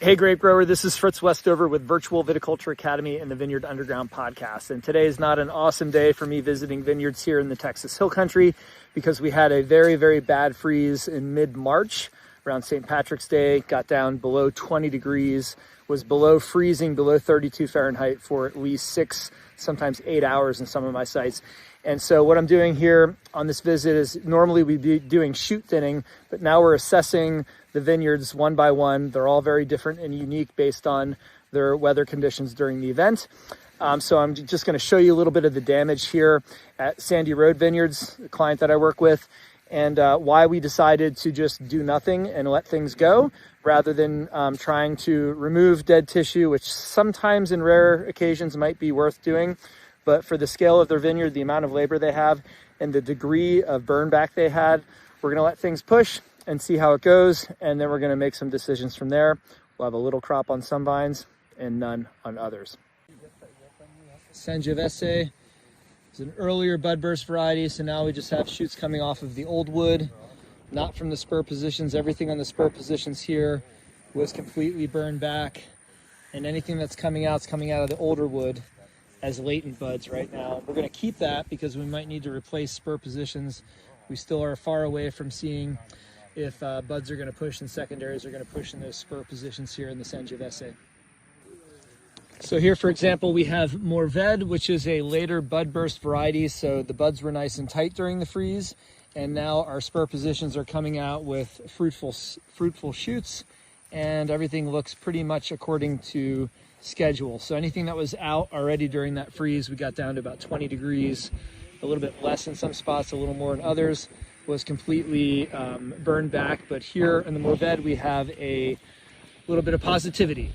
Hey, grape grower, this is Fritz Westover with Virtual Viticulture Academy and the Vineyard Underground podcast. And today is not an awesome day for me visiting vineyards here in the Texas Hill Country because we had a very, very bad freeze in mid-March around St. Patrick's Day, got down below 20 degrees, was below freezing, below 32 Fahrenheit for at least 6, sometimes 8 hours in some of my sites. And so what I'm doing here on this visit is normally we'd be doing shoot thinning, but now we're assessing the vineyards one by one. They're all very different and unique based on their weather conditions during the event. So I'm just going to show you a little bit of the damage here at Sandy Road Vineyards, the client that I work with, and why we decided to just do nothing and let things go rather than trying to remove dead tissue, which sometimes in rare occasions might be worth doing. But for the scale of their vineyard, the amount of labor they have, and the degree of burn back they had, we're going to let things push and see how it goes. And then we're going to make some decisions from there. We'll have a little crop on some vines and none on others. Sangiovese is an earlier bud burst variety. So now we just have shoots coming off of the old wood, not from the spur positions. Everything on the spur positions here was completely burned back. And anything that's coming out is coming out of the older wood as latent buds right now. We're going to keep that because we might need to replace spur positions. We still are far away from seeing if buds are going to push and secondaries are going to push in those spur positions here in the Sangiovese. So here, for example, we have Mourvèdre, which is a later bud burst variety. So the buds were nice and tight during the freeze, and now our spur positions are coming out with fruitful shoots, and everything looks pretty much according to schedule. So anything that was out already during that freeze, we got down to about 20 degrees, a little bit less in some spots, a little more in others, was completely burned back. But here in the Mourvèdre, we have a little bit of positivity.